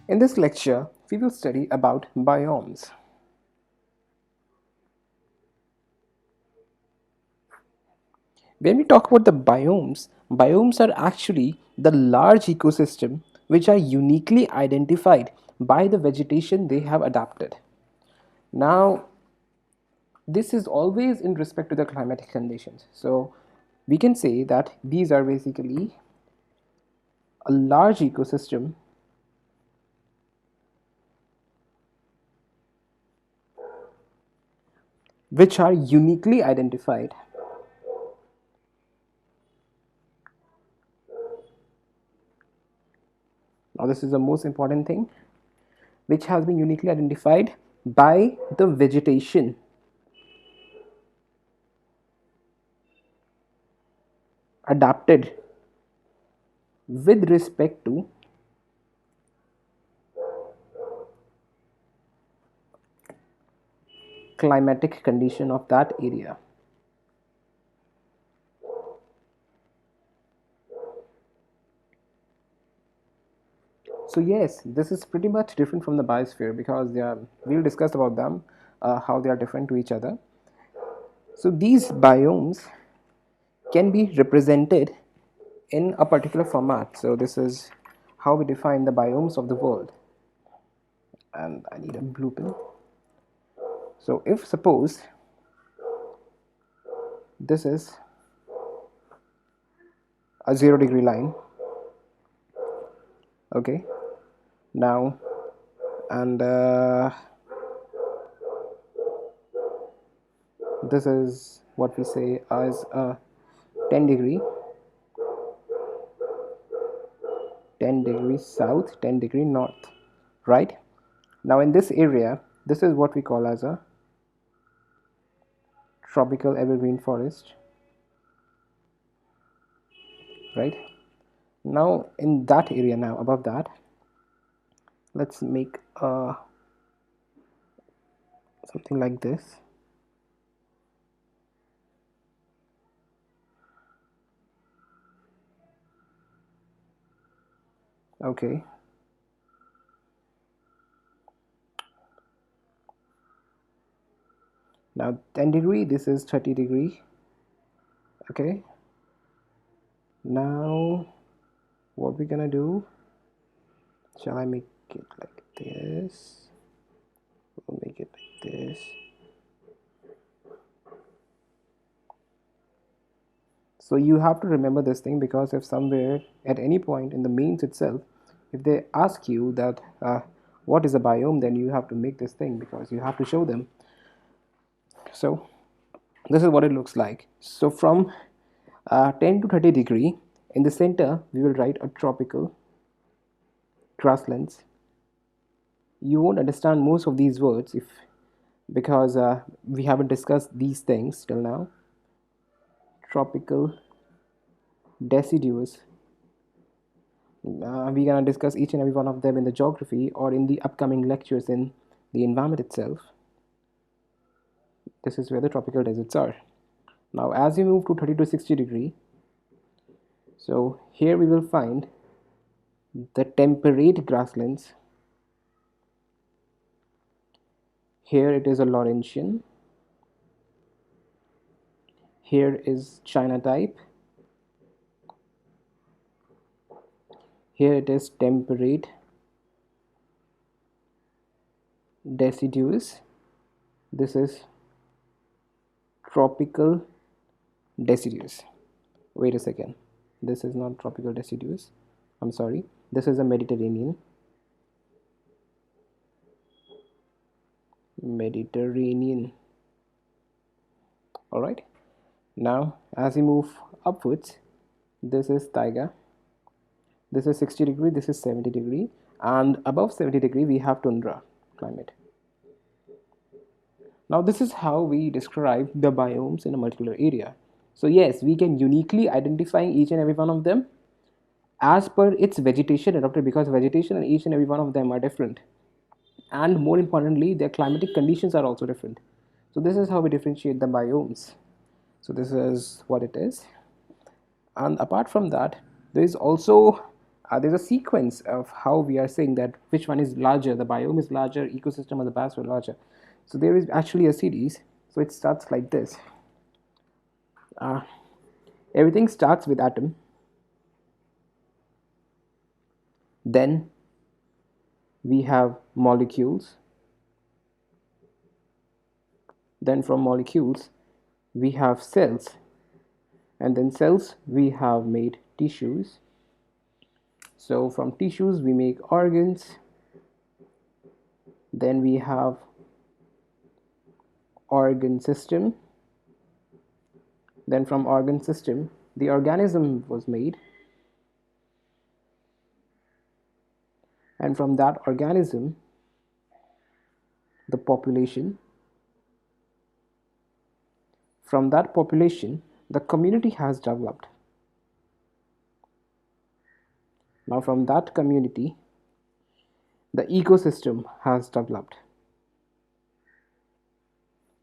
In this lecture, we will study about biomes. When we talk about the biomes, biomes are actually the large ecosystem which are uniquely identified by the vegetation they have adapted. Now, this is always in respect to the climatic conditions. So, we can say that these are basically a large ecosystem which are uniquely identified. Now, this is the most important thing, which has been uniquely identified by the vegetation adapted with respect to climatic condition of that area. So yes, this is pretty much different from the biosphere because we'll discuss about them, how they are different to each other. So these biomes can be represented in a particular format. So this is how we define the biomes of the world. And I need a blue pen. So if suppose this is a 0 degree line, okay, now, and this is what we say as a 10 degree, 10 degrees south, 10 degree north, right? Now in this area, this is what we call as a tropical evergreen forest, right? Now in that area, now above that, let's make something like this. Okay, now 10 degree, this is 30 degree. Okay, now what we're gonna do, shall I make it like this? We'll make it like this. So you have to remember this thing, because if somewhere at any point in the mains itself, if they ask you that what is a biome, then you have to make this thing because you have to show them. So this is what it looks like. So from 10 to 30 degree, in the center we will write a tropical grasslands. You won't understand most of these words if because we haven't discussed these things till now. Tropical deciduous, we're gonna discuss each and every one of them in the geography or in the upcoming lectures in the environment itself. This is where the tropical deserts are. Now as we move to 30 to 60 degree, so here we will find the temperate grasslands. Here it is a Laurentian, here is China type, here it is temperate deciduous, this is tropical deciduous. Wait a second, this is not tropical deciduous, I'm sorry, this is a Mediterranean. All right, now as we move upwards, this is taiga, this is 60 degree, this is 70 degree, and above 70 degree we have tundra climate. Now this is how we describe the biomes in a particular area. So yes, we can uniquely identify each and every one of them as per its vegetation adopted, because vegetation and each and every one of them are different, and more importantly their climatic conditions are also different. So this is how we differentiate the biomes. So this is what it is. And apart from that, there is also There's a sequence of how we are saying that which one is larger, the biome is larger, ecosystem or the biosphere larger. So there is actually a series. So it starts like this. uh, Everything starts with atom, then we have molecules, then from molecules we have cells, and then cells we have made tissues. So from tissues we make organs, then we have organ system, then from organ system the organism was made, and from that organism the population, from that population the community has developed. Now from that community the ecosystem has developed.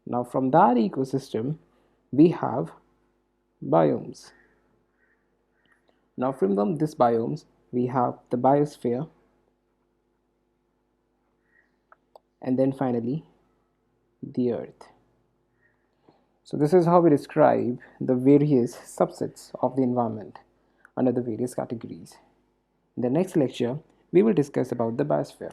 Now from that ecosystem we have biomes. Now from this biomes we have the biosphere, and then finally the earth. So this is how we describe the various subsets of the environment under the various categories. In the next lecture we will discuss about the biosphere.